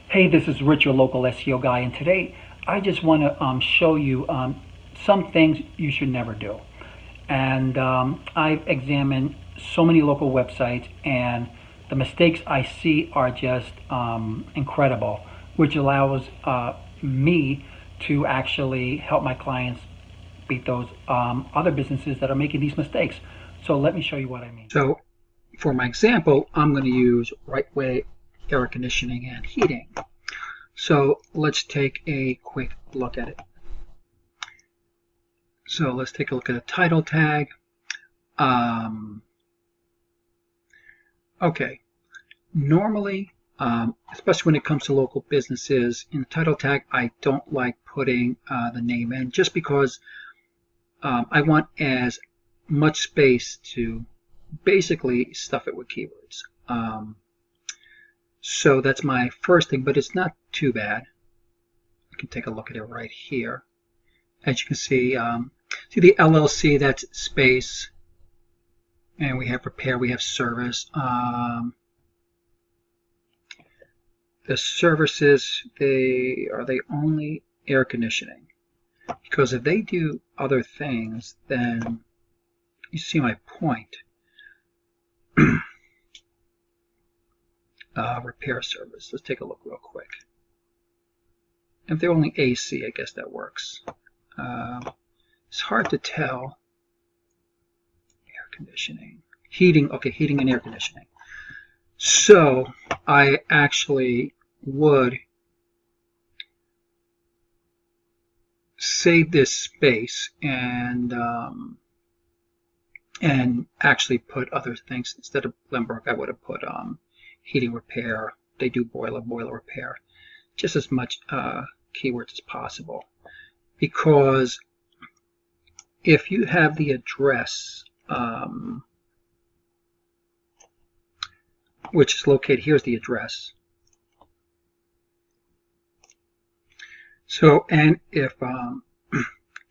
Hey, this is Rich, your local SEO guy, and today I just want to show you some things you should never do. And I've examined so many local websites, and the mistakes I see are just incredible, which allows me to actually help my clients beat those other businesses that are making these mistakes. So let me show you what I mean. So for my example, I'm going to use right way air conditioning and heating. So let's take a quick look at it. So let's take a look at a title tag. Okay, normally, especially when it comes to local businesses, in the title tag, I don't like putting the name in just because I want as much space to basically stuff it with keywords. So that's my first thing, but it's not too bad. You can take a look at it right here. As you can see, see the LLC, that's space, and we have repair, we have service. The services, are they only air conditioning? Because if they do other things, then you see my point. Repair service. Let's take a look real quick. If they're only AC, I guess that works. It's hard to tell. Air conditioning. Heating. Okay, heating and air conditioning. So I actually would save this space and actually put other things. Instead of Limburg, I would have put heating repair. They do boiler repair. Just as much keywords as possible. Because if you have the address, which is located, here's the address. So, and if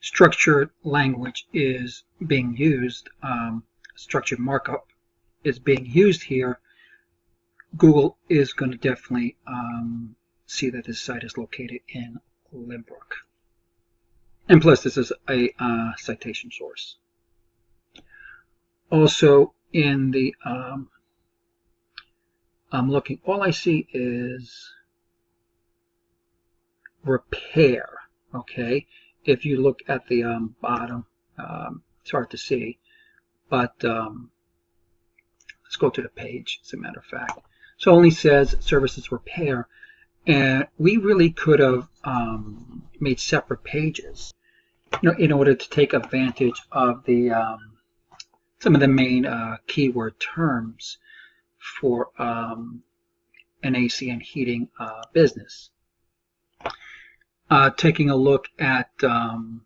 structured language is being used, structured markup is being used here, Google is going to definitely see that this site is located in Limburg. And plus, this is a citation source. Also, in the I'm looking, all I see is repair. Okay, if you look at the bottom, it's hard to see, but let's go to the page, as a matter of fact. So it only says services repair, and we really could have made separate pages, in order to take advantage of the some of the main keyword terms for an AC and heating business. Taking a look at the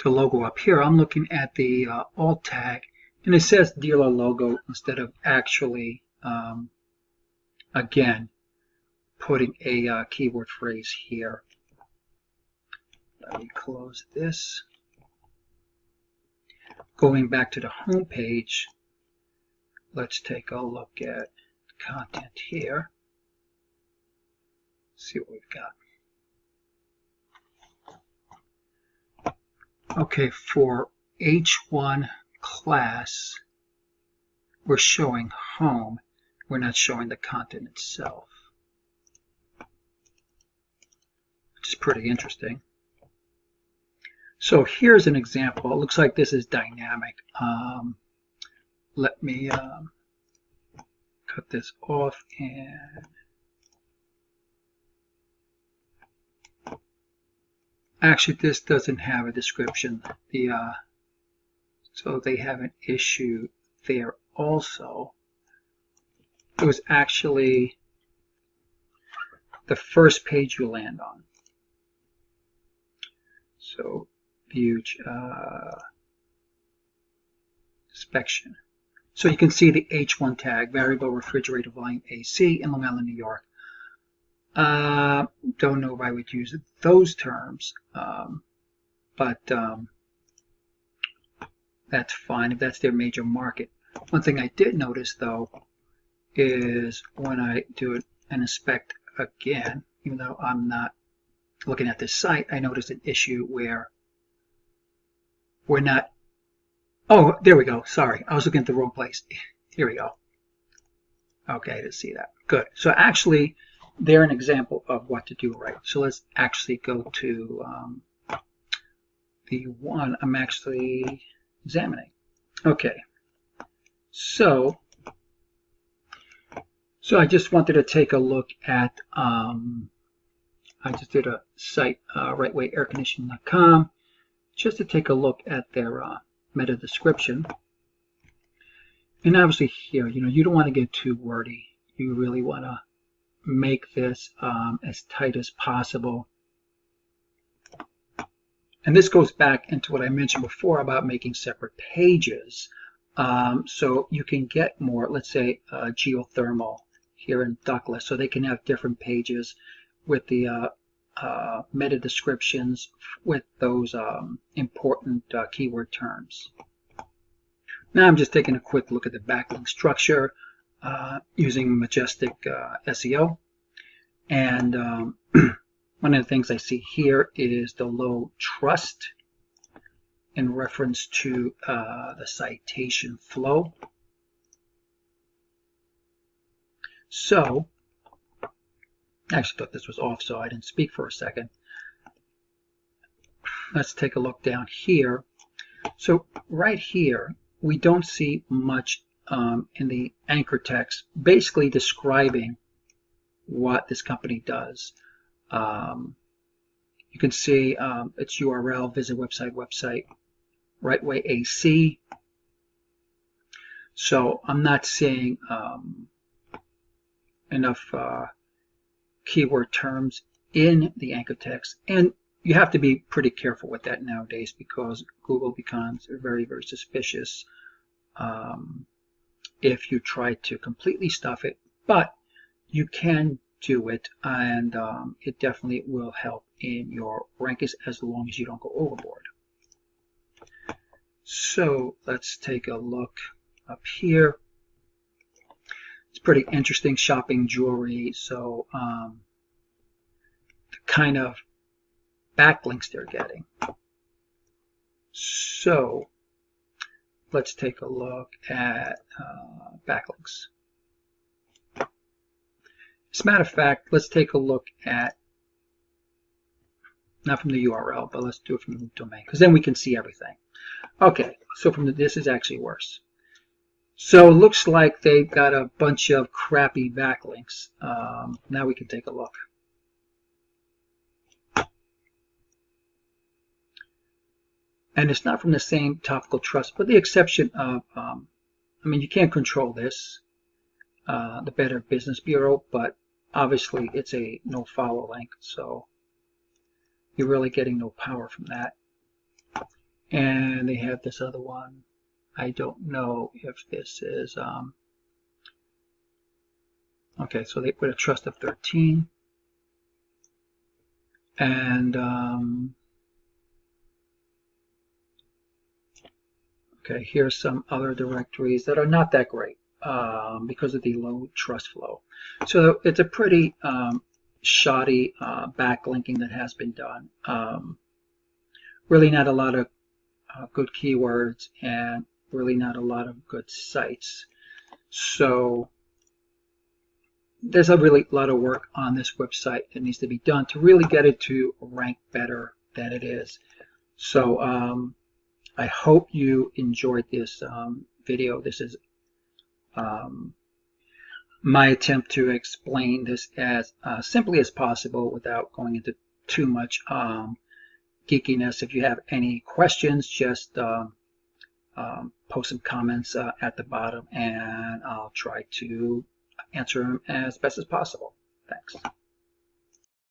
logo up here, I'm looking at the alt tag, and it says dealer logo instead of actually, again, putting a keyword phrase here. Let me close this. Going back to the home page, let's take a look at content here. See what we've got. Okay, for H1 class, we're showing home. We're not showing the content itself, which is pretty interesting. So here's an example. It looks like this is dynamic. Let me cut this off, and actually this doesn't have a description. So they have an issue there also. It was actually the first page you land on. So view inspection. So you can see the H1 tag, variable refrigerator volume AC in Long Island, New York. Don't know if I would use those terms, but that's fine if that's their major market. One thing I did notice, though, is when I do and inspect again, even though I'm not looking at this site, I noticed an issue where we're not. Oh, there we go. Sorry, I was looking at the wrong place. Here we go. Okay, I didn't see that. Good. So actually, they're an example of what to do right. So let's actually go to the one I'm actually examining. Okay. So I just wanted to take a look at. I just did a site, rightwayairconditioning.com, just to take a look at their meta description. And obviously here, you don't want to get too wordy. You really want to make this as tight as possible. And this goes back into what I mentioned before about making separate pages. So you can get more, let's say, geothermal here in ductless, so they can have different pages with the meta descriptions with those important keyword terms. Now I'm just taking a quick look at the backlink structure using Majestic SEO. And one of the things I see here is the low trust in reference to the citation flow. So I actually thought this was off, so I didn't speak for a second. Let's take a look down here. So right here, we don't see much in the anchor text, basically describing what this company does. You can see its URL, visit website, Rightway AC. So I'm not seeing enough keyword terms in the anchor text, and you have to be pretty careful with that nowadays because Google becomes very, very suspicious if you try to completely stuff it, but you can do it, and it definitely will help in your rankings as long as you don't go overboard. So let's take a look up here. It's pretty interesting, shopping jewelry. So the kind of backlinks they're getting. So let's take a look at backlinks. As a matter of fact, let's take a look at, not from the URL, but let's do it from the domain, because then we can see everything. Okay, so from this is actually worse. So it looks like they've got a bunch of crappy backlinks. Now we can take a look. And it's not from the same topical trust, with the exception of, I mean, you can't control this, the Better Business Bureau, but obviously it's a no-follow link, so you're really getting no power from that. And they have this other one. I don't know if this is, okay, so they put a trust of 13. And, okay, here's some other directories that are not that great because of the low trust flow. So it's a pretty shoddy backlinking that has been done. Really not a lot of good keywords and really not a lot of good sites. So there's a really lot of work on this website that needs to be done to really get it to rank better than it is. So I hope you enjoyed this video. This is my attempt to explain this as simply as possible without going into too much geekiness. If you have any questions, just post some comments at the bottom, and I'll try to answer them as best as possible. Thanks.